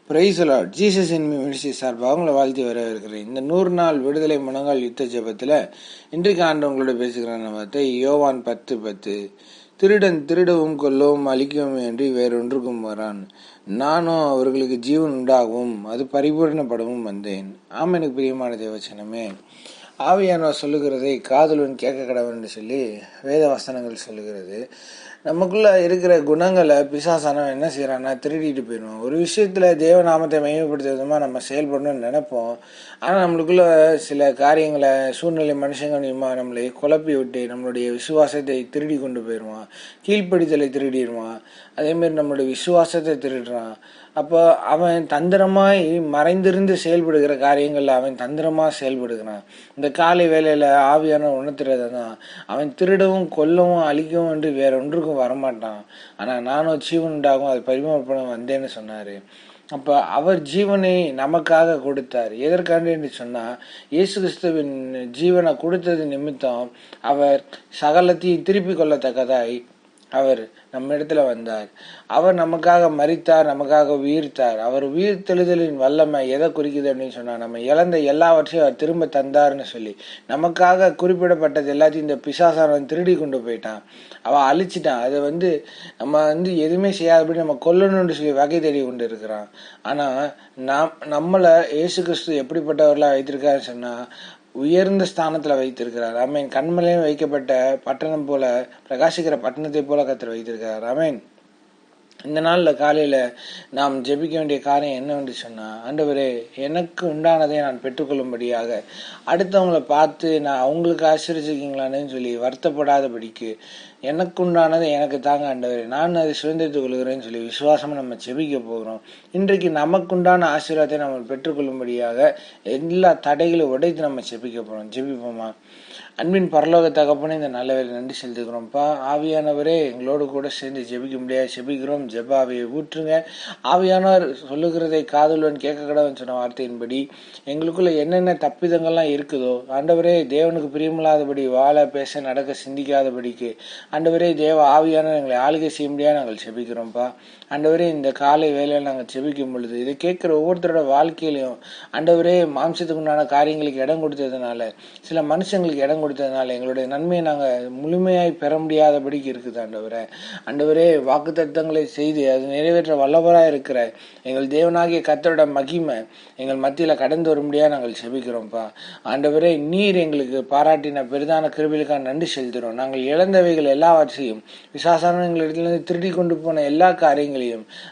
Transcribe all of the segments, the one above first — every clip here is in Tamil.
Praise the Lord. Jesus in me ministry சார்பாக அவங்கள வாழ்த்தி வரவேற்கிறேன். இந்த 100 நாள் விடுதலை முழங்கால் யுத்த ஜெபத்தில் இன்றைக்கு ஆண்டவங்களோட பேசுகிறான வார்த்தை யோவான் 10:10. திருடன் திருடவும் கொல்லவும் அழிக்கவும் என்று வேறொன்றுக்கும் வரான், நானும் அவர்களுக்கு ஜீவன் உண்டாகவும் அது பரிபூர்ணப்படவும் வந்தேன். ஆம், எனக்கு பிரியமான தேவச்சனமே, ஆவியானவர் சொல்லுகிறதை காதுலன் கேட்க கடவுள் என்று சொல்லி வேத வசனங்கள் சொல்லுகிறது. நமக்குள்ள இருக்கிற குணங்களை பிசாசானவன் என்ன செய்யறான்னா திருடிட்டு போயிடுவோம். ஒரு விஷயத்துல தேவநாமத்தை மையப்படுத்த விதமா நம்ம செயல்படணும்னு நினைப்போம். ஆனா நம்மளுக்குள்ள சில காரியங்களை சூழ்நிலை மனுஷங்க நம்மளை குழப்பி விட்டு நம்மளுடைய விசுவாசத்தை திருடி கொண்டு போயிடுவான். கீழ்ப்படிதலை திருடிடுவான். அதே மாதிரி நம்மளுடைய விசுவாசத்தை திருடுறான். அப்போ அவன் தந்திரமாய் மறைந்திருந்து செயல்படுகிற காரியங்கள்ல அவன் தந்திரமா செயல்படுகிறான். இந்த காலை வேலையில ஆவியான உணர்த்துறதான், அவன் திருடவும் கொல்லவும் அழிக்கவும் என்று வேற ஒன்றுக்கும் வரமாட்டான், ஆனா நானும் ஜீவன் உண்டாகும் அது பரிமாணப்பட வந்தேன்னு சொன்னாரு. அப்ப அவர் ஜீவனை நமக்காக கொடுத்தார். எதற்காக என்று சொன்னா, இயேசு கிறிஸ்துவின் ஜீவனை கொடுத்தது நிமித்தம் அவர் சகலத்தையும் திருப்பி கொள்ளத்தக்கதாய் அவர் நம்ம இடத்துல வந்தார். அவர் நமக்காக மரித்தார், நமக்காக உயிர்த்தார். அவர் உயிர்த்தெழுதலின் வல்லமை எதை குறிக்குது அப்படின்னு சொன்னா, நம்ம இழந்த எல்லாவற்றையும் அவர் திரும்ப தந்தார்னு சொல்லி, நமக்காக குறிப்பிடப்பட்டது எல்லாத்தையும் இந்த பிசாசானவன் திருடி கொண்டு போயிட்டான். அவன் அழிச்சிட்டான். அதை நம்ம எதுவுமே செய்யாதபடி நம்ம கொல்லணும்னு சொல்லி வகை தேடி கொண்டு இருக்கிறான். ஆனா நம்மள இயேசு கிறிஸ்து எப்படிப்பட்டவர்களா வைத்திருக்காருன்னு சொன்னா, உயர்ந்த ஸ்தானத்துல வைத்திருக்கிறார். ஆமேன். கண்மலையும் வைக்கப்பட்ட பட்டணம் போல, பிரகாசிக்கிற பட்டணத்தை போல கர்த்தர் வைத்திருக்கிறார். ஆமேன். இந்த நாள்ல காலையில நாம் ஜெபிக்க வேண்டிய காரியம் என்னவென்று சொன்னா, ஆண்டவரே, எனக்கு உண்டானதை நான் பெற்றுக்கொள்ளும்படியாக, அடுத்தவங்களை பார்த்து நான் அவங்களுக்கு ஆசீர்வதிக்கீங்களான்னு சொல்லி வருத்தப்படாதபடிக்கு, எனக்கு உண்டானதை எனக்கு தாங்க ஆண்டவரே, நான் அதை சுதந்திரத்துக் கொள்கிறேன்னு சொல்லி விசுவாசமா நம்ம ஜெபிக்க போகிறோம். இன்றைக்கு நமக்குண்டான ஆசீர்வாதத்தை நம்ம பெற்றுக்கொள்ளும்படியாக எல்லா தடைகளும் உடைத்து நம்ம ஜெபிக்க போறோம். ஜெபிப்போமா? அன்பின் பரலோக தகப்பனே, இந்த நல்ல வேலை நன்றி செலுத்துக்கிறோம்ப்பா. ஆவியானவரே, எங்களோடு கூட சேர்ந்து ஜெபிக்க முடியாது ஜெபிக்கிறோம். ஜெப ஆவியை ஊற்றுங்க. ஆவியானவர் சொல்லுகிறதை காதுலன் கேட்க கடவுன்னு சொன்ன வார்த்தையின்படி எங்களுக்குள்ள என்னென்ன தப்பிதங்கள்லாம் இருக்குதோ, ஆண்டவரே, தேவனுக்கு பிரியமில்லாதபடி வாழ பேச நடக்க சிந்திக்காதபடிக்கு ஆண்டவரே, தேவ ஆவியானவர் எங்களை ஆளுகை செய்ய முடியாது நாங்கள் ஜெபிக்கிறோம்ப்பா. ஆண்டவரே, இந்த காலை வேலையில் நாங்கள் ஜெபிக்கும் பொழுது இதை கேட்கிற ஒவ்வொருத்தரோட வாழ்க்கையிலையும் ஆண்டவரே, மாம்சத்துக்கு உண்டான காரியங்களுக்கு இடம் கொடுத்ததுனால, சில மனுஷங்களுக்கு இடம் கொடுத்ததுனால எங்களுடைய நன்மையை நாங்கள் முழுமையாய் பெற முடியாதபடிக்கு இருக்குது. ஆண்டவரே, வாக்கு தத்தங்களை செய்து அது நிறைவேற்ற வல்லவராக இருக்கிற எங்கள் தேவனாகிய கர்த்தரோட மகிமை எங்கள் மத்தியில கடந்து வர முடியாது நாங்கள் ஜெபிக்கிறோம்ப்பா. ஆண்டவரே, நீர் எங்களுக்கு பாராட்டின பெரிதான கிருபைகளுக்காக நன்றி செலுத்துகிறோம். நாங்கள் இழந்தவைகள் எல்லாவற்றையும், விசாசான எங்களிடத்திலிருந்து திருடி கொண்டு போன எல்லா காரியங்களையும்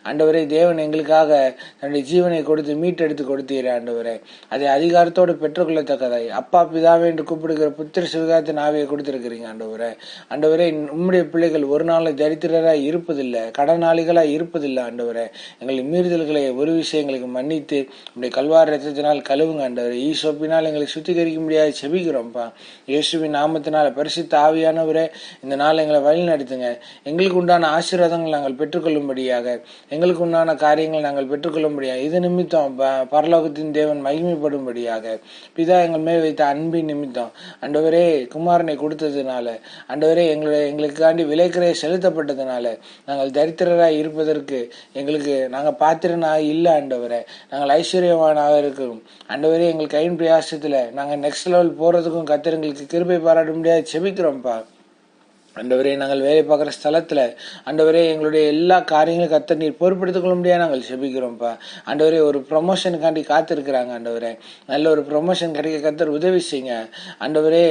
ஆண்டவரே, தேவன் எங்களுக்காக தன்னுடைய ஜீவனை கொடுத்து மீட்டெடுத்து கொடுத்தீரே. ஆண்டவரே, அதை அதிகாரத்தோடு பெற்றுக்கொள்ளத்தக்கதாய் அப்பா பிதாவே என்று கூப்பிடுகிற புத்திர சிவகாரத்தின் ஆவியை கொடுத்திருக்கிறீங்க. ஆண்டவரே, உம்முடைய பிள்ளைகள் ஒரு நாள் தரித்திரராய் இருப்பதில்லை, கடனாளிகளாய் இருப்பதில்லை. ஆண்டவரே, எங்களை மீறுதல்களை ஒரு விஷயங்களுக்கு மன்னித்து உடைய கல்வாரி ரத்தத்தினால் கழுவுங்க. ஆண்டவரே, ஈசோப்பினால் எங்களை சுத்திகரிக்க முடியாது செபிக்கிறோம்ப்பா. இயேசுவின் நாமத்தினால பரிசுத்த ஆவியானவரே, இந்த நாள் எங்களை வழி நடத்துங்க. எங்களுக்கு உண்டான ஆசீர்வாதங்கள் நாங்கள் பெற்றுக்கொள்ளும்படியாக, எங்களுக்கு உண்டான காரியங்கள் நாங்கள் பெற்றுக்கொள்ளும்படியாக, இது நிமித்தம் பரலோகத்தின் தேவன் மகிமைப்படும்படியாக, பிதா எங்கள் மேல் வைத்த அன்பின் நிமித்தம் ஆண்டவரே, குமாரனை கொடுத்ததுனால, ஆண்டவரே, எங்களுக்காண்டி விலைக்கிறைய செலுத்தப்பட்டதுனால நாங்கள் தரித்திரராய் இருப்பதற்கு நாங்கள் பாத்திரனாக இல்லை. ஆண்டவரே, நாங்கள் ஐஸ்வர்யவானாக இருக்கிறோம். ஆண்டவரே, எங்கள் கையின் பிரயாசத்துல நாங்கள் நெக்ஸ்ட் லெவல் போறதுக்கும் கர்த்தர் எங்களுக்கு கிருபை பாராட்ட முடியாது செபிக்கிறோம்ப்பா. ஆண்டவரே, நாங்கள் வேலை பார்க்குற ஸ்தலத்துல ஆண்டவரே, எங்களுடைய எல்லா காரியங்களும் கர்த்தர் நீர் பொறுப்படுத்திக் கொள்ள முடியாது நாங்கள் செபிக்கிறோம்ப்பா. ஆண்டவரே, ஒரு ப்ரொமோஷனுக்காண்டி காத்திருக்கிறாங்க. ஆண்டவரே, நல்ல ஒரு ப்ரொமோஷன் கிடைக்க கர்த்தர் உதவி செய்யுங்க. ஆண்டவரே,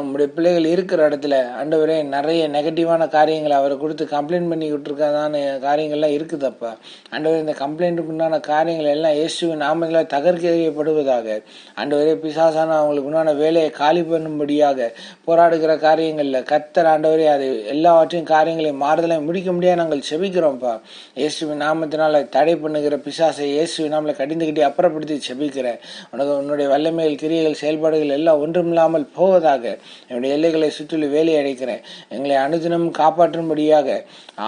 உங்களுடைய பிள்ளைகள் இருக்கிற இடத்துல ஆண்டவரே, நிறைய நெகட்டிவான காரியங்களை அவரை கொடுத்து கம்ப்ளைண்ட் பண்ணி விட்டுருக்காதான காரியங்கள்லாம் இருக்குதப்பா. ஆண்டவரே, இந்த கம்ப்ளைண்ட்டுக்கு உண்டான காரியங்கள் எல்லாம் இயேசுவின் நாமங்களால் தகர்க்கப்படுவதாக. ஆண்டவரே, பிசாசான அவங்களுக்கு உண்டான வேலையை காலி பண்ணும்படியாக போராடுகிற காரியங்கள்ல கர்த்தர் ஆண்டவரே, அது எல்லாவற்றையும் காரியங்களையும் மாறுதலை முடிக்க முடியாது நாங்கள் செபிக்கிறோம்ப்பா. இயேசுவின் நாமத்தினால தடை பண்ணுகிற பிசாசை இயேசுவின் நாமல கடிந்துகிட்டே அப்புறப்படுத்தி செபிக்கிறேன். உன்னுடைய வல்லமைகள், கிரியைகள், செயல்பாடுகள் எல்லாம் ஒன்றுமில்லாமல் போவதாக. என்னுடைய எல்லைகளை சுற்றி வேலை அடைக்கிறேன். எங்களை அனுதினம் காப்பாற்றும்படியாக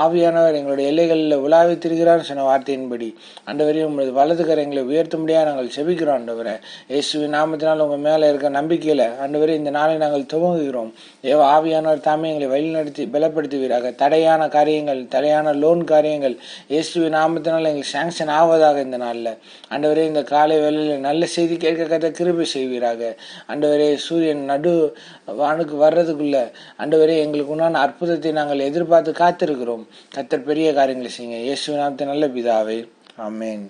ஆவியானவர் எங்களுடைய எல்லைகளில் உலாவி திரிகிறார் சொன்ன வார்த்தையின்படி ஆண்டவரே, உங்களது வலதுகரை எங்களை உயர்த்த முடியாது நாங்கள் செபிக்கிறோம். ஆண்டவரே, இயேசுவின் நாமத்தினால் உங்க மேல இருக்க நம்பிக்கையில ஆண்டவரே, இந்த நாளை நாங்கள் துவங்குகிறோம். தேவ ஆவியானவர் தாமே எங்களை வழிநடத்தி பலப்படுத்துவீராக. தடையான காரியங்கள், தடையான லோன் காரியங்கள் இயேசுவின் நாமத்தினால் எங்களுக்கு சாங்ஷன் ஆவதாக. இந்த நாளில் ஆண்டவரே, இந்த காலை வேளையில் நல்ல செய்தி கேட்க கத்த கிருபை செய்வீராக. ஆண்டவரே, சூரியன் நடு வானுக்கு வர்றதுக்குள்ள ஆண்டவரே எங்களுக்கு உண்டான அற்புதத்தை நாங்கள் எதிர்பார்த்து காத்திருக்கிறோம். கத்தர் பெரிய காரியங்களை செய்யுங்க. இயேசுவின் நாமத்தின் நல்ல பிதாவே, ஆமென்.